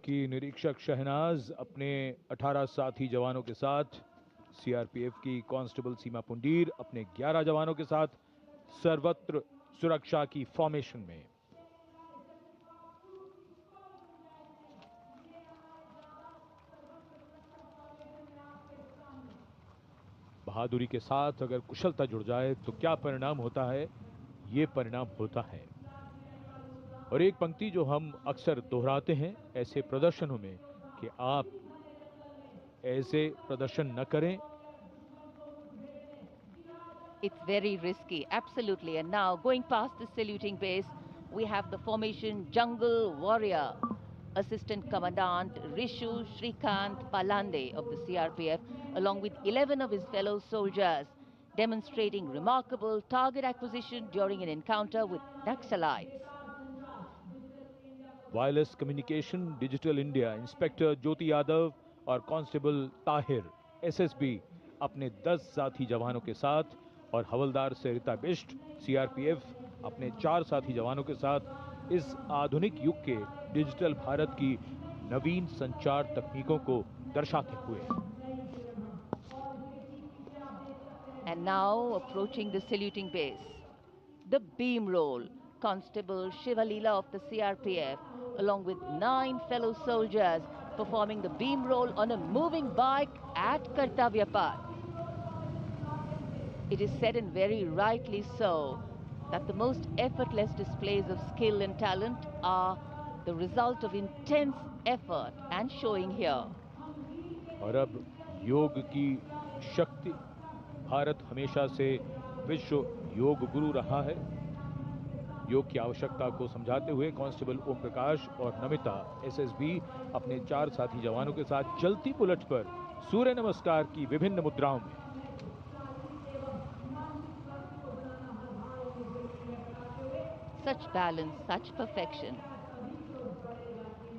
की निरीक्षक शहनाज अपने 18 साथी जवानों के साथ, सीआरपीएफ की कांस्टेबल सीमा पुंडीर अपने 11 जवानों के साथ सर्वत्र सुरक्षा की फॉर्मेशन में। बहादुरी के साथ अगर कुशलता जुड़ जाए तो क्या परिणाम होता है, ये परिणाम होता है। और एक पंक्ति जो हम अक्सर दोहराते हैं ऐसे प्रदर्शनों में कि आप ऐसे प्रदर्शन न करें। It's very risky, absolutely. And now going past the saluting base, we have the formation Jungle Warrior. Assistant Commandant Rishu Shrikant Palande of the CRPF, along with 11 of his fellow soldiers, demonstrating remarkable target acquisition during an encounter with Naxalites. Wireless communication digital India inspector Jyoti Yadav और constable Tahir SSB अपने 10 साथी जवानों के साथ और हवलदार सरिता Bisht CRPF अपने 4 साथी जवानों के साथ इस आधुनिक युग के डिजिटल भारत की नवीन संचार तकनीकों को दर्शाते हुए। And now approaching the saluting base, the beam roll. Constable Shivalila of the CRPF, along with 9 fellow soldiers, performing the beam roll on a moving bike at Kartavya Path. It is said, and very rightly so, that the most effortless displays of skill and talent are the result of intense effort and showing here. और अब योग की शक्ति, भारत हमेशा से विश्व योग गुरु रहा है। योग की आवश्यकता को समझाते हुए कांस्टेबल ओम प्रकाश और नमिता एसएसबी अपने 4 साथी जवानों के साथ चलती बुलेट पर सूर्य नमस्कार की विभिन्न मुद्राओं में। Such balance, such perfection.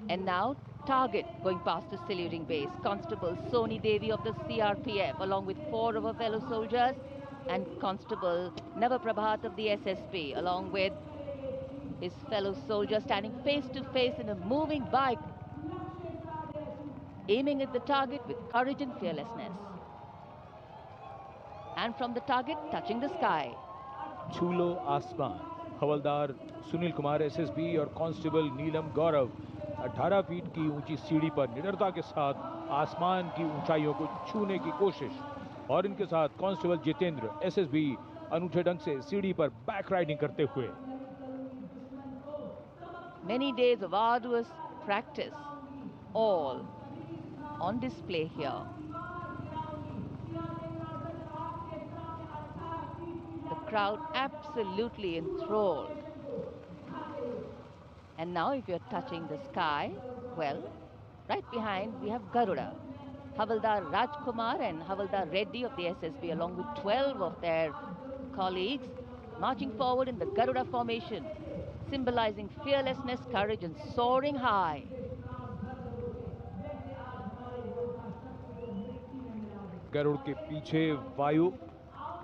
And now target going past the saluting base. Constable Soni Devi of the CRPF, along with 4 of her fellow soldiers, and Constable Navaprabhat of the SSB, along with his fellow soldier, standing face to face in a moving bike, aiming at the target with courage and fearlessness. And from the target, touching the sky. छूलो आसमान, हवलदार Sunil Kumar SSB और constable नीलम गौरव 18 feet की ऊंची सीढ़ी पर निडरता के साथ आसमान की ऊंचाइयों को छूने की कोशिश। और इनके साथ कांस्टेबल जितेंद्र एसएसबी अनूठे ढंग से सीढ़ी पर बैक राइडिंग करते हुए। Many days of arduous practice, all on display here. The crowd absolutely enthralled. And now if you're touching the sky, well, right behind we have Garuda. Havaldar Rajkumar and Havaldar Reddy of the SSB, along with 12 of their colleagues, marching forward in the Garuda formation, symbolizing fearlessness, courage, and soaring high. Garuda के पीछे वायु,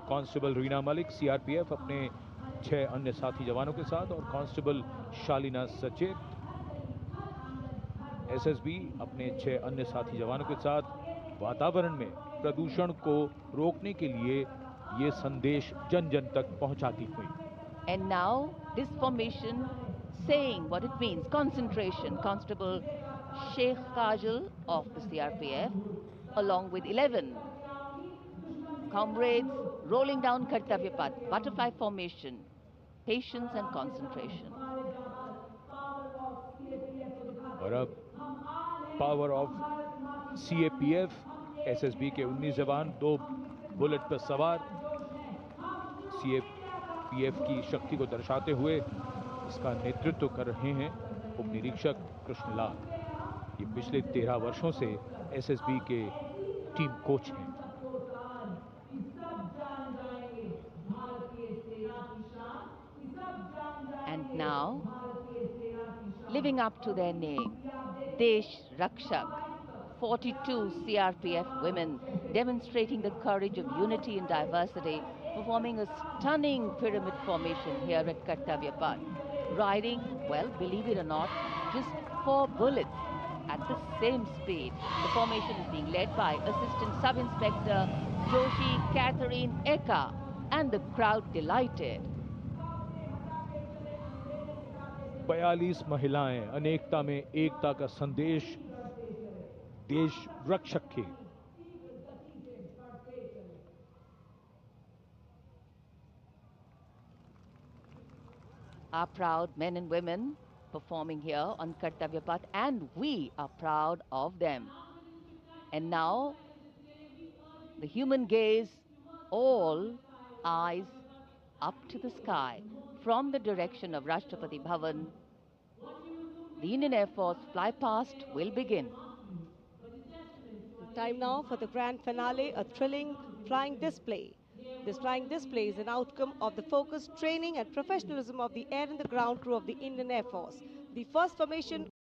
constable Reena Malik CRPF अपने 6 अन्य साथी जवानों के साथ और कांस्टेबल शालीना सचेत एसएसबी अपने 6 अन्य साथी जवानों के साथ वातावरण में प्रदूषण को रोकने के लिए ये संदेश जन जन तक पहुंचाती हुई। And now this formation saying what it means, concentration. Constable Sheikh Kajal of the CRPF, along with 11 comrades, rolling down Kartavya Path, butterfly formation, patience and concentration. और अब पावर ऑफ सीएपीएफ, एसएसबी के 19 जवान 2 bullet पर सवार, CAPF की शक्ति को दर्शाते हुए इसका नेतृत्व कर रहे हैं उप निरीक्षक कृष्णलाल। ये पिछले 13 वर्षों से एसएसबी के टीम कोच हैं। And now, living up to their name, Desh Rakshak, 42 CRPF women demonstrating the courage of unity and diversity, performing a stunning pyramid formation here at Kartavya Path. Riding, well, believe it or not, just 4 bullets. at the same speed. The formation is being led by Assistant Sub-Inspector Joshi Catherine Eka, and the crowd delighted. 42 महिलाएं अनेकता में एकता का संदेश देश रक्षक के। Our proud men and women performing here on Kartavya Path, and we are proud of them. And now, the human gaze, all eyes up to the sky from the direction of Rashtrapati Bhavan. The Indian Air Force fly past will begin. Time now for the grand finale, a thrilling flying display. This flying display is an outcome of the focused training and professionalism of the air and the ground crew of the Indian Air Force. The first formation